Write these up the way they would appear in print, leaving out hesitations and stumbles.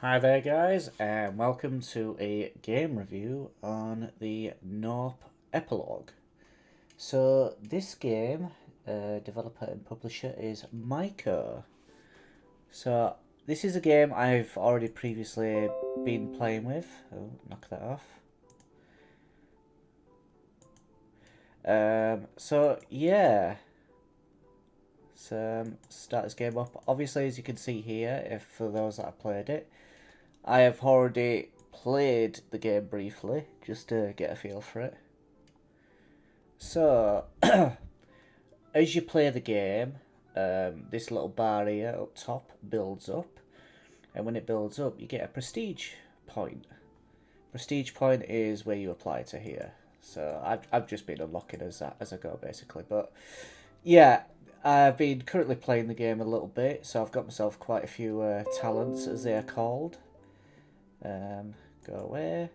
Hi there guys and welcome to a game review on the Gnorp Apologue. So this game, developer and publisher is Myco. So this is a game I've already previously been playing with. Oh, knock that off. So yeah, let's start this game up. Obviously, as you can see here, if for those that have played it, I have already played the game briefly, just to get a feel for it. So, as you play the game, this little bar here up top builds up, and when it builds up, you get a prestige point. Prestige point is where you apply to here. So I've just been unlocking as I go basically, but yeah, I've been currently playing the game a little bit, so I've got myself quite a few talents as they are called. Go away.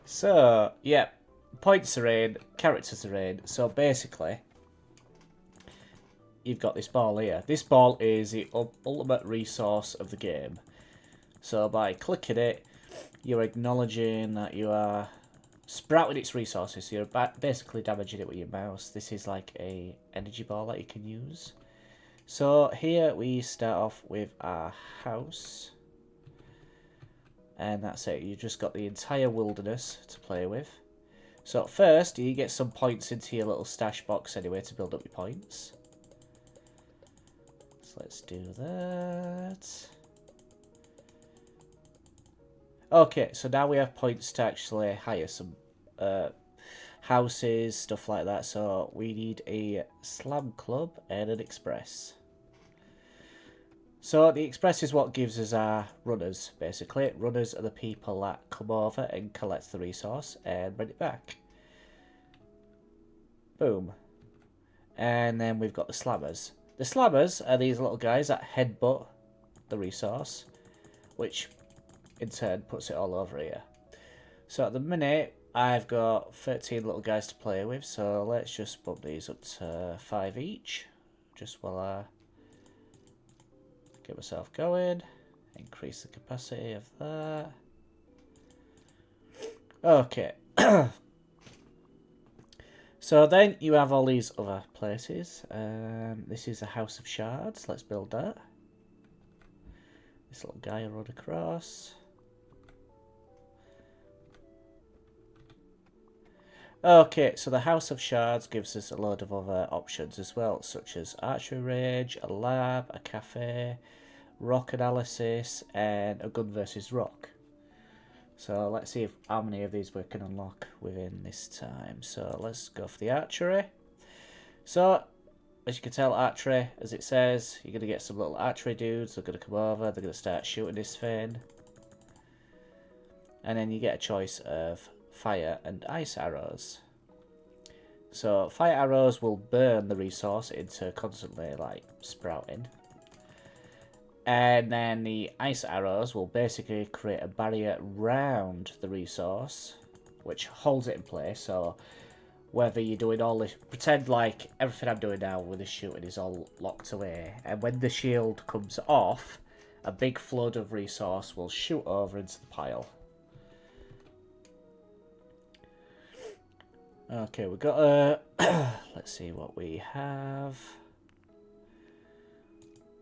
So, yeah, points are in, characters are in. So basically, you've got this ball here. This ball is the ultimate resource of the game. So by clicking it, you're acknowledging that you are sprouting its resources. So you're basically damaging it with your mouse. This is like a energy ball that you can use. So here we start off with our house. And that's it. You've just got the entire wilderness to play with. So at first, you get some points into your little stash box anyway to build up your points. So let's do that. Okay, so now we have points to actually hire some houses, stuff like that. So we need a slam club and an express. So the express is what gives us our runners, basically. Runners are the people that come over and collect the resource and bring it back. Boom. And then we've got the slammers. The slammers are these little guys that headbutt the resource, which in turn puts it all over here. So at the minute, I've got 13 little guys to play with, so let's just bump these up to 5 each, just while I get myself going. Increase the capacity of that. Okay. So then you have all these other places. This is a House of Shards. Let's build that. This little guy will run across. Okay, so the House of Shards gives us a load of other options as well, such as archery range, a lab, a cafe, rock analysis, and a gun versus rock. So let's see how many of these we can unlock within this time. So let's go for the archery. So, as you can tell, archery, as it says, you're going to get some little archery dudes. They're going to come over, they're going to start shooting this thing. And then you get a choice of fire and ice arrows. So fire arrows will burn the resource into constantly like sprouting. And then the ice arrows will basically create a barrier round the resource, which holds it in place. So whether you're doing all this, pretend like everything I'm doing now with the shooting is all locked away. And when the shield comes off, a big flood of resource will shoot over into the pile. Okay, we've got let's see what we have.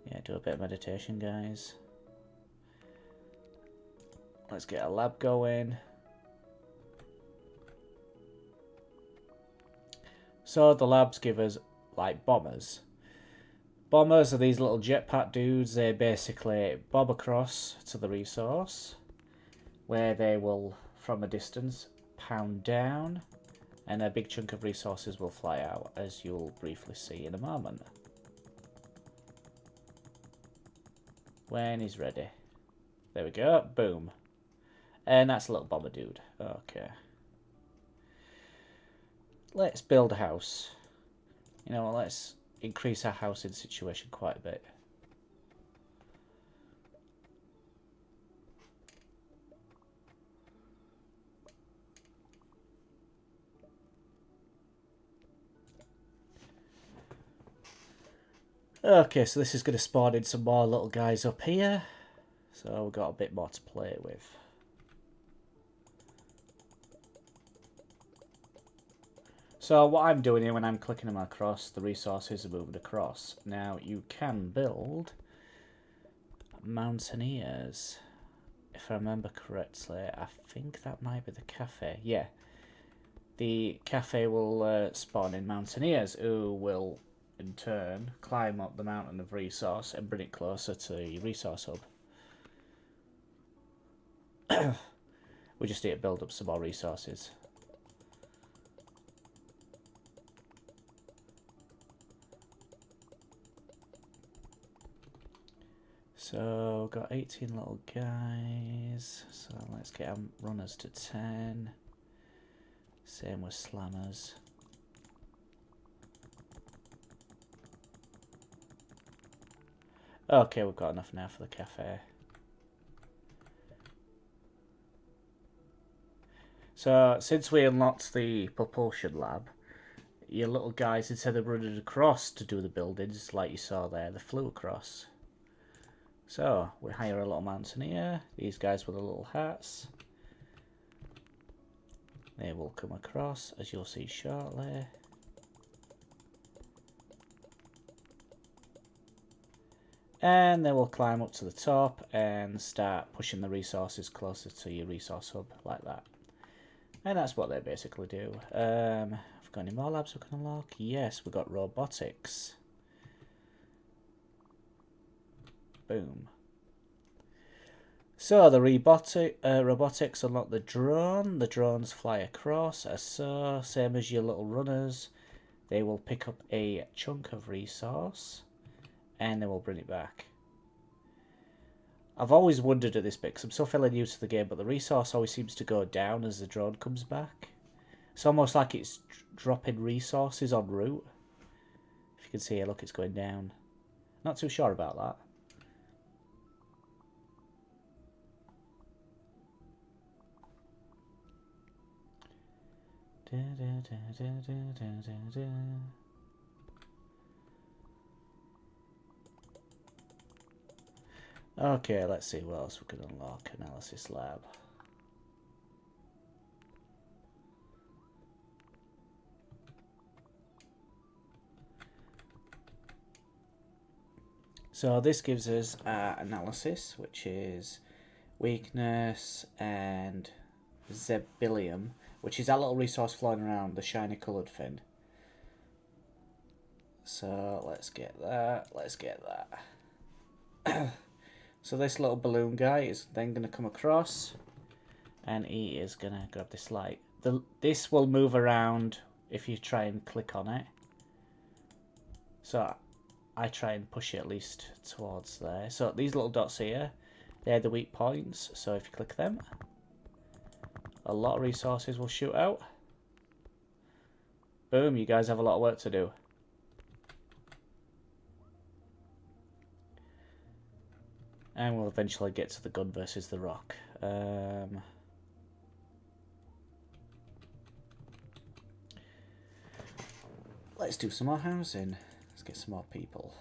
Yeah, do a bit of meditation, guys. Let's get a lab going. So the labs give us like bombers. Bombers are these little jetpack dudes. They basically bob across to the resource, where they will, from a distance, pound down, and a big chunk of resources will fly out, as you'll briefly see in a moment. When he's ready. There we go. Boom. And that's a little bomber dude. Okay. Let's build a house. You know what, let's increase our housing situation quite a bit. Okay, so this is going to spawn in some more little guys up here. So we've got a bit more to play with. So what I'm doing here when I'm clicking them across, the resources are moving across. Now you can build mountaineers. If I remember correctly, I think that might be the cafe. Yeah. The cafe will spawn in mountaineers who will, in turn, climb up the mountain of resource and bring it closer to the resource hub. We just need to build up some more resources. So, got 18 little guys. So, let's get our runners to 10. Same with slammers. Okay, we've got enough now for the cafe. So, since we unlocked the propulsion lab, your little guys, instead of running across to do the buildings like you saw there, they flew across. So, we hire a little mountaineer. These guys with the little hats. They will come across, as you'll see shortly. And they will climb up to the top and start pushing the resources closer to your resource hub, like that. And that's what they basically do. Have we got any more labs we can unlock? Yes, we've got robotics. Boom. So the robotics unlock the drone. The drones fly across as so, same as your little runners. They will pick up a chunk of resource and they will bring it back. I've always wondered at this bit because I'm still fairly new to the game, but the resource always seems to go down as the drone comes back. It's almost like it's dropping resources en route. If you can see here, look, it's going down. Not too sure about that. Okay, let's see what else we can unlock. Analysis lab. So this gives us analysis, which is weakness and zebilium, which is that little resource flying around, the shiny coloured thing. So let's get that. Let's get that. So this little balloon guy is then going to come across, and he is going to grab this light. This will move around if you try and click on it. So I try and push it at least towards there. So these little dots here, they're the weak points. So if you click them, a lot of resources will shoot out. Boom, you guys have a lot of work to do. And we'll eventually get to the gun versus the rock. Let's do some more housing. Let's get some more people.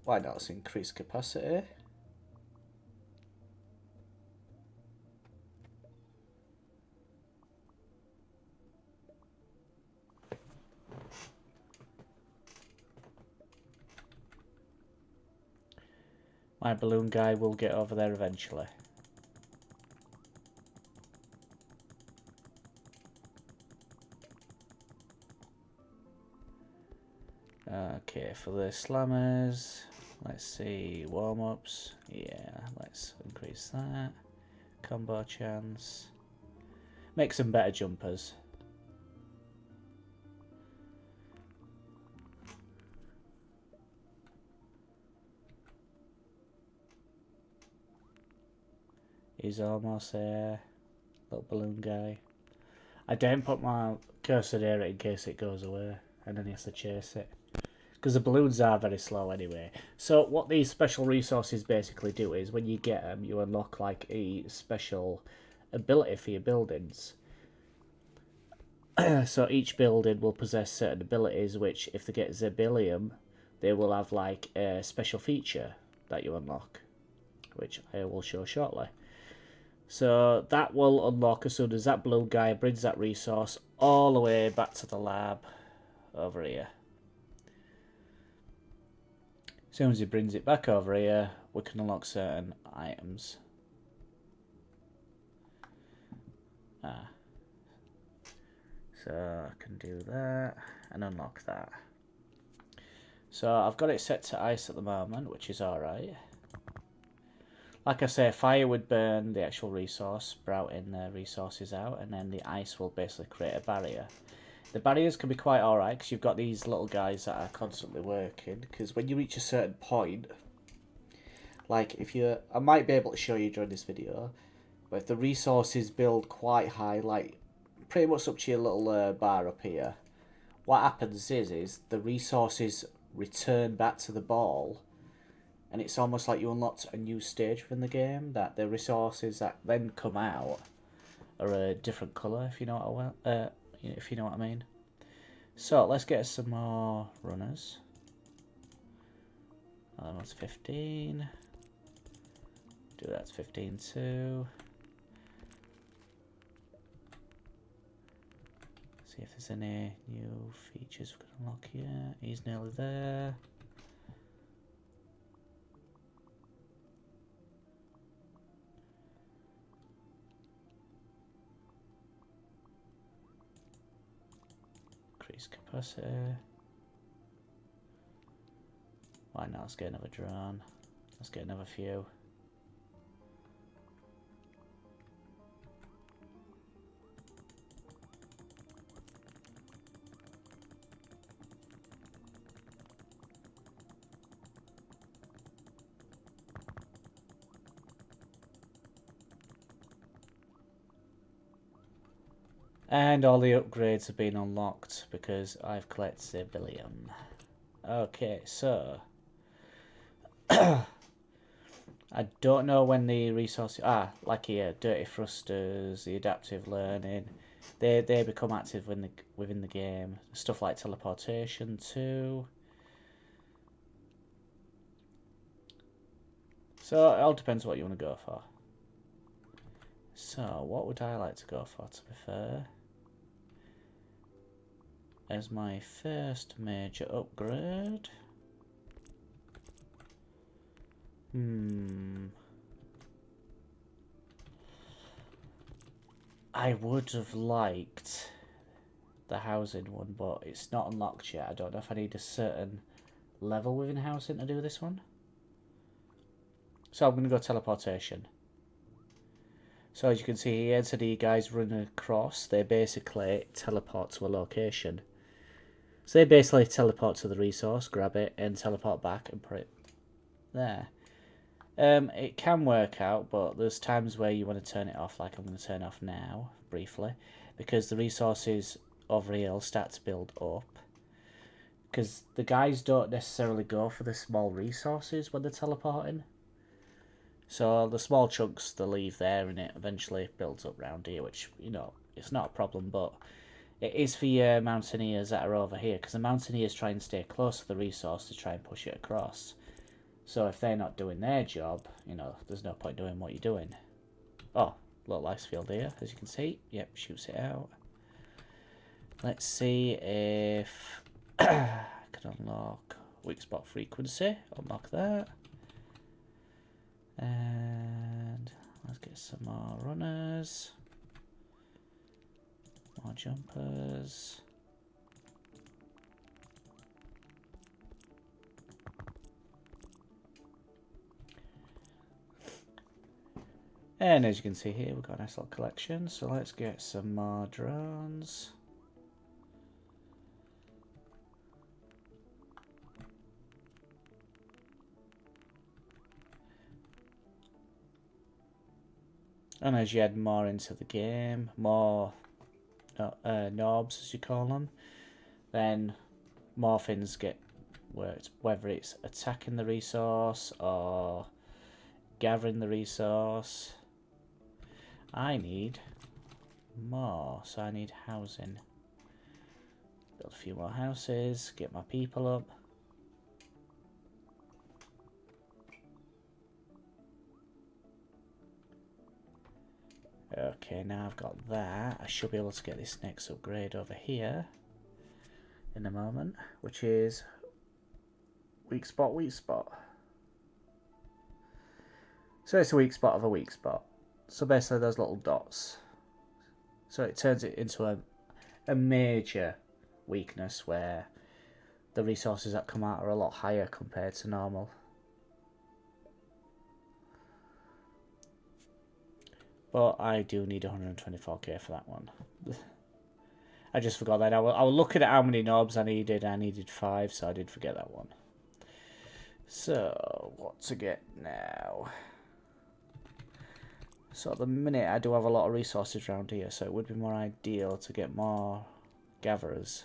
Why not? Let's increase capacity. My balloon guy will get over there eventually. Okay, for the slammers, let's see, warm-ups. Yeah, let's increase that. Combo chance. Make some better jumpers. He's almost there. Little balloon guy. I don't put my cursor near it in case it goes away and then he has to chase it. Because the balloons are very slow anyway. So what these special resources basically do is when you get them, you unlock like a special ability for your buildings. So each building will possess certain abilities, which if they get Zebullium, they will have like a special feature that you unlock, which I will show shortly. So that will unlock as soon as that blue guy brings that resource all the way back to the lab over here. As soon as he brings it back over here, we can unlock certain items. So I can do that and unlock that. So I've got it set to ice at the moment, which is alright. Like I say, fire would burn the actual resource, sprouting the resources out, and then the ice will basically create a barrier. The barriers can be quite alright, because you've got these little guys that are constantly working, because when you reach a certain point, like if you, I might be able to show you during this video, but if the resources build quite high, like pretty much up to your little bar up here, what happens is the resources return back to the ball, and it's almost like you unlocked a new stage within the game, that the resources that then come out are a different colour, if you know what I mean. So let's get some more runners. That one's 15. Do that to 15 too. See if there's any new features we can unlock here. He's nearly there. Increase capacity. Why not? Let's get another drone. Let's get another few. And all the upgrades have been unlocked because I've collected Zebullium. Okay, so I don't know when the resources like here, dirty thrusters, the adaptive learning, they become active within the game. Stuff like teleportation too. So it all depends what you want to go for. So what would I like to go for, to be fair? As my first major upgrade. I would have liked the housing one, but it's not unlocked yet. I don't know if I need a certain level within housing to do this one. So I'm going to go teleportation. So as you can see here, so the guys running across, they basically teleport to a location. So they basically teleport to the resource, grab it, and teleport back and put it there. It can work out, but there's times where you want to turn it off, like I'm going to turn off now, briefly, because the resources over here will start to build up. Because the guys don't necessarily go for the small resources when they're teleporting. So the small chunks they leave there, and it eventually builds up round here, which, you know, it's not a problem, but it is for your mountaineers that are over here, because the mountaineers try and stay close to the resource to try and push it across. So if they're not doing their job, you know, there's no point doing what you're doing. Oh, little ice field here, as you can see. Yep, shoots it out. Let's see if I can unlock weak spot frequency. Unlock that. And let's get some more runners. More jumpers. And as you can see here, we've got a nice little collection. So let's get some more drones. And as you add more into the game, more knobs as you call them, then more things get worked, whether it's attacking the resource or gathering the resource. I need more, so I need housing. build a few more houses, get my people up. Okay, now I've got that. I should be able to get this next upgrade over here in a moment, which is weak spot, weak spot. So it's a weak spot of a weak spot. So basically those little dots. So it turns it into a major weakness where the resources that come out are a lot higher compared to normal. But I do need 124k for that one. I just forgot that. I was looking at how many knobs I needed. I needed 5, so I did forget that one. So, what to get now? So at the minute I do have a lot of resources around here, so it would be more ideal to get more gatherers.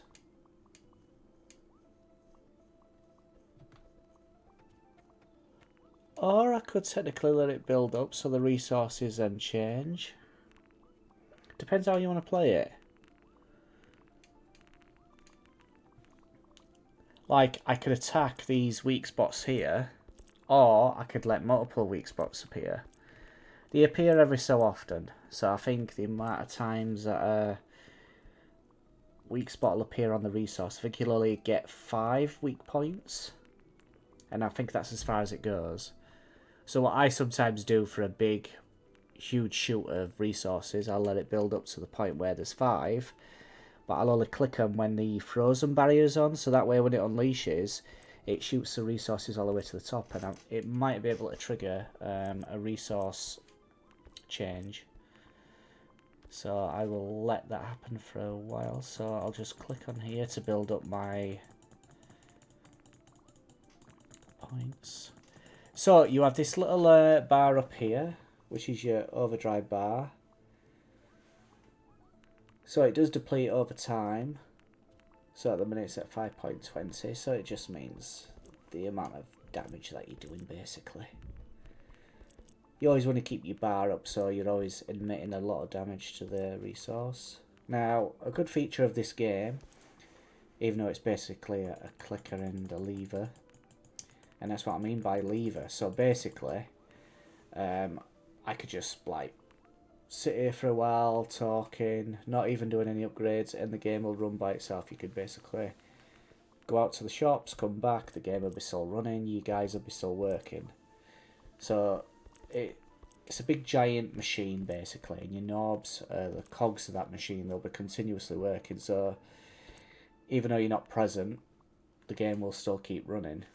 Or I could technically let it build up so the resources then change. Depends how you want to play it. Like, I could attack these weak spots here, or I could let multiple weak spots appear. They appear every so often, so I think the amount of times that a weak spot will appear on the resource, I think you'll only get 5 weak points, and I think that's as far as it goes. So what I sometimes do for a big, huge shoot of resources, I'll let it build up to the point where there's 5, but I'll only click them when the frozen barrier's on, so that way when it unleashes, it shoots the resources all the way to the top, and it might be able to trigger a resource change. So I will let that happen for a while, so I'll just click on here to build up my points. So you have this little bar up here, which is your overdrive bar. So it does deplete over time. So at the minute it's at 5.20, so it just means the amount of damage that you're doing basically. You always want to keep your bar up so you're always emitting a lot of damage to the resource. Now, a good feature of this game, even though it's basically a clicker and a lever, and that's what I mean by lever. So basically, I could just like sit here for a while talking, not even doing any upgrades, and the game will run by itself. You could basically go out to the shops, come back, the game will be still running, you guys will be still working. So it's a big giant machine basically, and your knobs, the cogs of that machine, they'll be continuously working. So even though you're not present, the game will still keep running.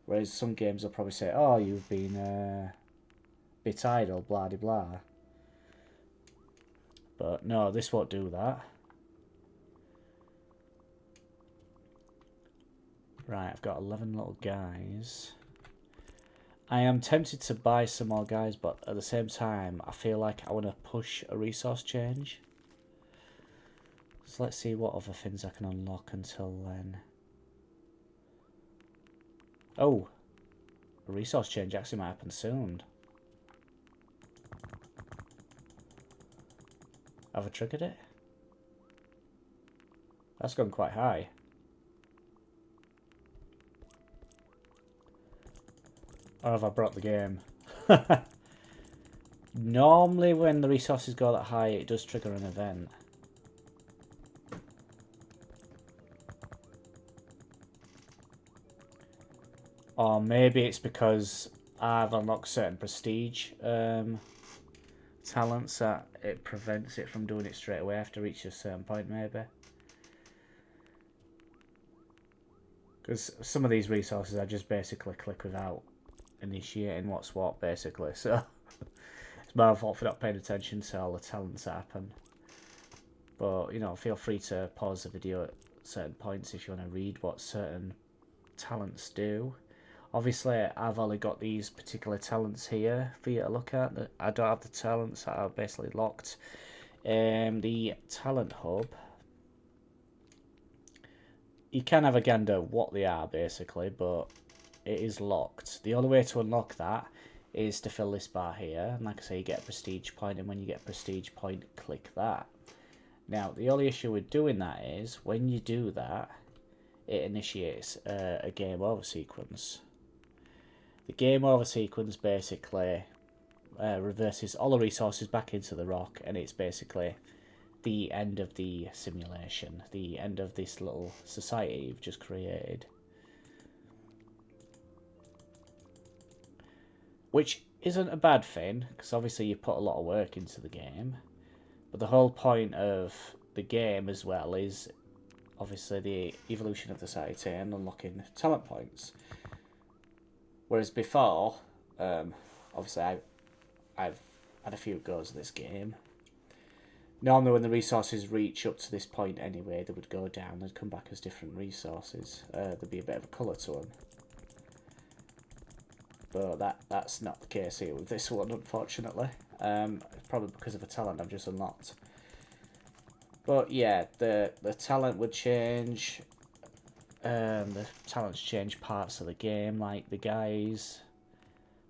Whereas some games will probably say, oh, you've been a bit idle, blah de blah. But no, this won't do that. Right, I've got 11 little guys. I am tempted to buy some more guys, but at the same time, I feel like I want to push a resource change. So let's see what other things I can unlock until then. Oh, a resource change actually might happen soon. Have I triggered it? That's gone quite high. Or have I brought the game? Normally when the resources go that high, it does trigger an event. Or maybe it's because I've unlocked certain prestige talents that it prevents it from doing it straight away after reaching a certain point, maybe. Because some of these resources I just basically click without initiating what's what, basically. So it's my fault for not paying attention to all the talents that happen. But, you know, feel free to pause the video at certain points if you want to read what certain talents do. Obviously, I've only got these particular talents here for you to look at. I don't have the talents that are basically locked. The talent hub, you can have a gander what they are basically, but it is locked. The only way to unlock that is to fill this bar here, and like I say, you get a prestige point, and when you get a prestige point, click that. Now, the only issue with doing that is, when you do that, it initiates a game over sequence. The game over sequence basically reverses all the resources back into the rock, and it's basically the end of the simulation, the end of this little society you've just created. Which isn't a bad thing, because obviously you put a lot of work into the game. But the whole point of the game as well is obviously the evolution of the society and unlocking talent points. Whereas before, obviously I've had a few goes at this game. Normally when the resources reach up to this point anyway, they would go down and come back as different resources. There'd be a bit of a colour to them. But that's not the case here with this one, unfortunately. Probably because of a talent I've just unlocked. But yeah, the talent would change. The talents change parts of the game, like the guys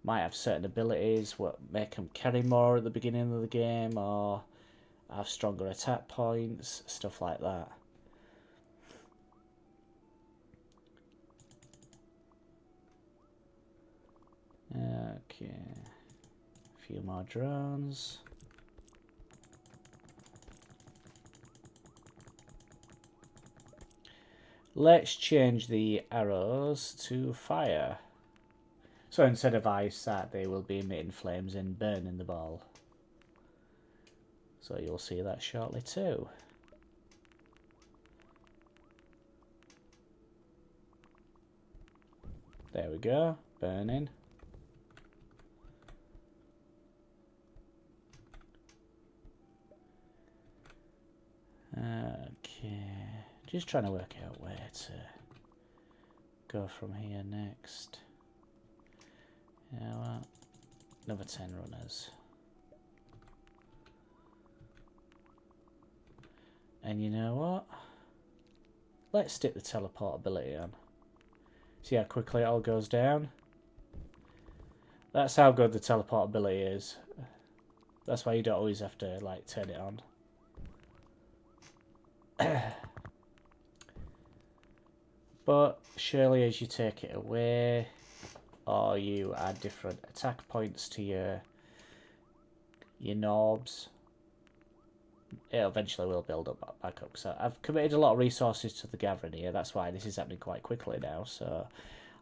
might have certain abilities what make them carry more at the beginning of the game, or have stronger attack points, stuff like that. Okay, a few more drones. Let's change the arrows to fire. So instead of ice, they will be emitting flames and burning the ball. So you'll see that shortly too. There we go, burning. Okay, just trying to work out where to go from here next. You know what? Another 10 runners. And you know what? Let's stick the teleport ability on. See how quickly it all goes down? That's how good the teleport ability is. That's why you don't always have to like turn it on. But surely as you take it away, or you add different attack points to your knobs, it eventually will build up back up. So I've committed a lot of resources to the gathering here. That's why this is happening quite quickly now. So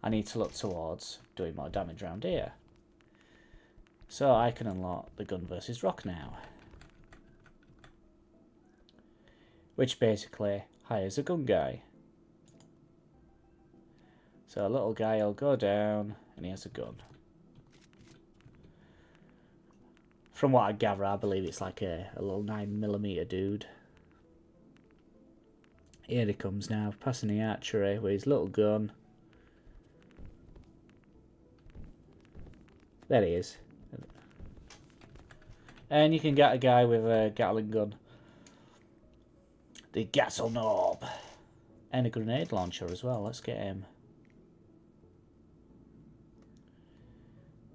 I need to look towards doing more damage around here. So I can unlock the gun versus rock now, which basically hires a gun guy. So a little guy will go down and he has a gun. From what I gather, I believe it's like a little 9mm dude. Here he comes now, passing the archery with his little gun. There he is. And you can get a guy with a Gatling gun. The Gnorp. And a grenade launcher as well. Let's get him.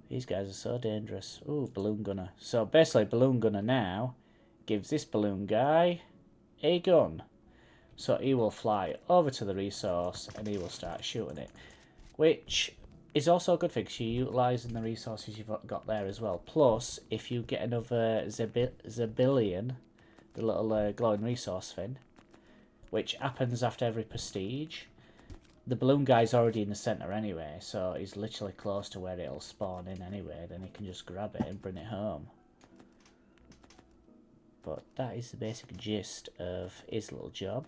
These guys are so dangerous. Ooh, balloon gunner. So basically, balloon gunner now gives this balloon guy a gun. So he will fly over to the resource and he will start shooting it. Which is also a good thing, because you're utilising the resources you've got there as well. Plus, if you get another Zebillion, the little glowing resource thing, which happens after every prestige, the balloon guy's already in the centre anyway, so he's literally close to where it'll spawn in anyway. Then he can just grab it and bring it home. But that is the basic gist of his little job.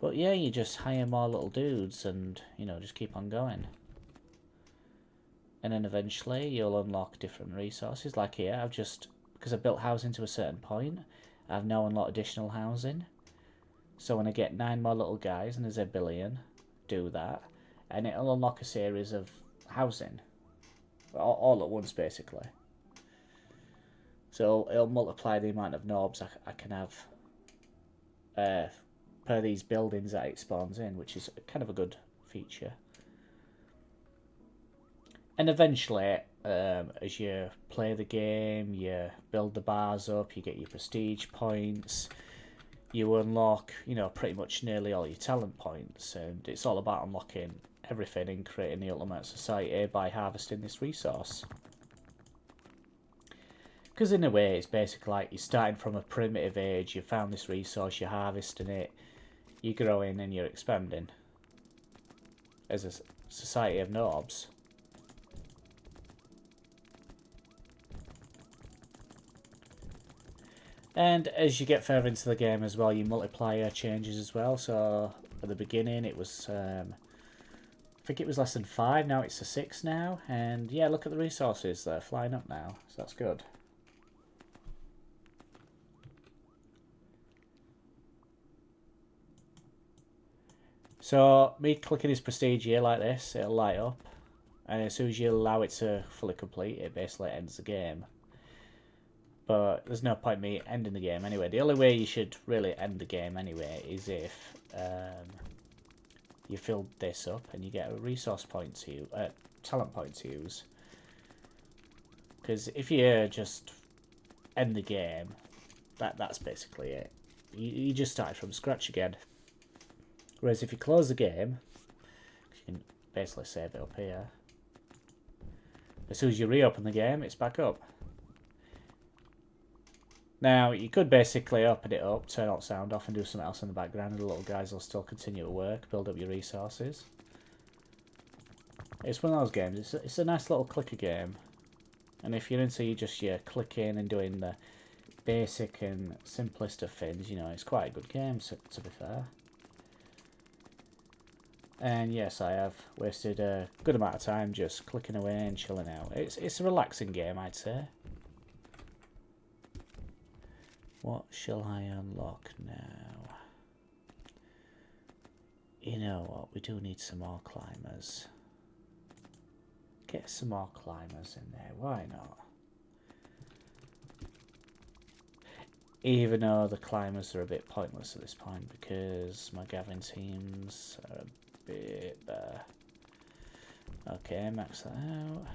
But yeah, you just hire more little dudes and, you know, just keep on going. And then eventually you'll unlock different resources. Like here, I've just, because I built housing to a certain point, I've now unlocked additional housing. So when I get 9 more little guys and there's a billion, do that, and it'll unlock a series of housing, all at once basically. So it'll multiply the amount of knobs I can have per these buildings that it spawns in, which is kind of a good feature. And eventually, as you play the game, you build the bars up, you get your prestige points, you unlock, you know, pretty much nearly all your talent points, and it's all about unlocking everything and creating the ultimate society by harvesting this resource. Because in a way, it's basically like you're starting from a primitive age, you found this resource, you're harvesting it, you're growing and you're expanding as a society of Gnorbs. And as you get further into the game as well, your multiplier changes as well. So at the beginning it was, I think it was less than 5, now it's a 6 now. And yeah, look at the resources, they're flying up now, so that's good. So me clicking this prestige here like this, it'll light up. And as soon as you allow it to fully complete, it basically ends the game. But there's no point me ending the game anyway. The only way you should really end the game anyway is if you fill this up and you get a resource point to talent point to use. Because if you just end the game, that's basically it. You just started from scratch again. Whereas if you close the game, you can basically save it up here. As soon as you reopen the game, it's back up. Now, you could basically open it up, turn all sound off and do something else in the background, and the little guys will still continue to work, build up your resources. It's one of those games, it's a nice little clicker game. And if you're into your clicking and doing the basic and simplest of things, you know, it's quite a good game, to be fair. And yes, I have wasted a good amount of time just clicking away and chilling out. It's a relaxing game, I'd say. What shall I unlock now? You know what, we do need some more climbers. Get some more climbers in there, why not? Even though the climbers are a bit pointless at this point because my gathering teams are a bit better. Okay, max that out.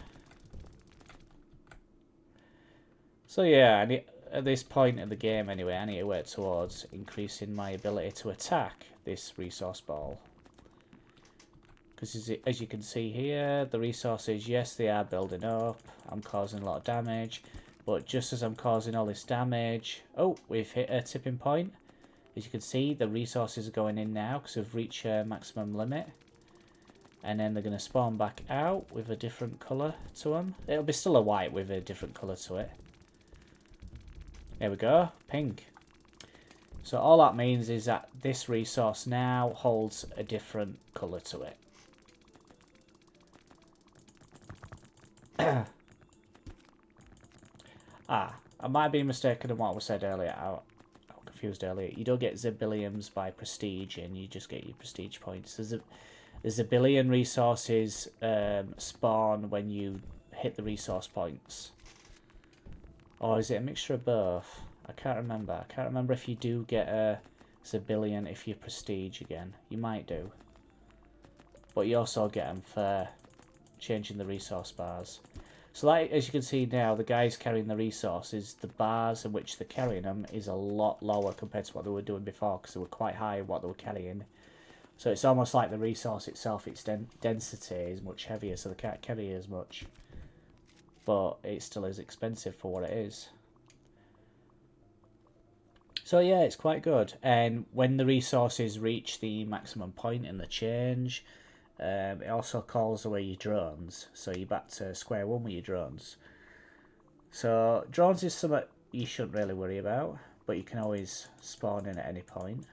So yeah, at this point of the game anyway, I need to work towards increasing my ability to attack this resource ball. Because as you can see here, the resources, yes, they are building up. I'm causing a lot of damage. But just as I'm causing all this damage... Oh, we've hit a tipping point. As you can see, the resources are going in now because we've reached a maximum limit. And then they're going to spawn back out with a different colour to them. It'll be still a white with a different colour to it. There we go, pink. So all that means is that this resource now holds a different colour to it. I might be mistaken in what was said earlier. I'm confused earlier. You don't get zillions by prestige, and you just get your prestige points. There's a billion resources spawn when you hit the resource points. Or is it a mixture of both? I can't remember. I can't remember if you do get a zillion if you prestige again. You might do. But you also get them for changing the resource bars. So like, as you can see now, the guys carrying the resources, the bars in which they're carrying them is a lot lower compared to what they were doing before because they were quite high in what they were carrying. So it's almost like the resource itself, its density is much heavier, so they can't carry as much. But it still is expensive for what it is. So yeah, it's quite good. And when the resources reach the maximum point in the change, it also calls away your drones. So you're back to square one with your drones. So drones is something you shouldn't really worry about, but you can always spawn in at any point.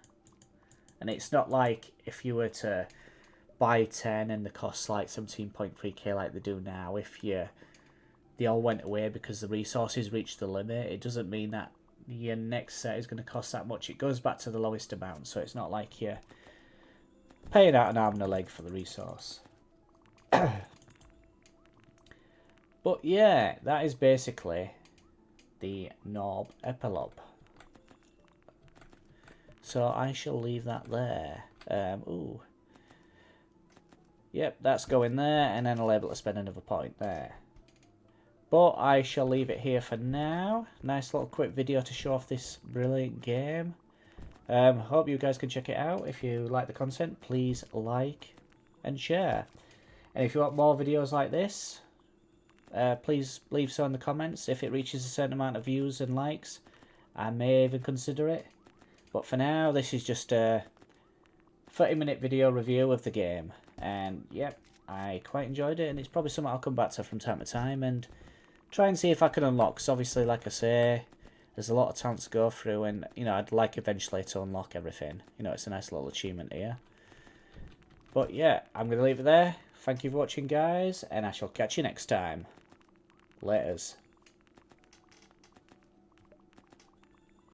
And it's not like if you were to buy 10 and they cost like 17.3k like they do now, if they all went away because the resources reached the limit, it doesn't mean that your next set is going to cost that much. It goes back to the lowest amount, so it's not like you're paying out an arm and a leg for the resource. But yeah, that is basically the Gnorp Apologue. So I shall leave that there. Ooh. Yep, that's going there, and then I'll be able to spend another point there. But I shall leave it here for now. Nice little quick video to show off this brilliant game. Hope you guys can check it out. If you like the content, please like and share. And if you want more videos like this, please leave so in the comments. If it reaches a certain amount of views and likes, I may even consider it. But for now, this is just a 30-minute video review of the game. And yep, I quite enjoyed it, and it's probably something I'll come back to from time to time and try and see if I can unlock. Because obviously, like I say, there's a lot of talent to go through, and you know, I'd like eventually to unlock everything. You know, it's a nice little achievement here. But yeah, I'm going to leave it there. Thank you for watching, guys, and I shall catch you next time. Laters.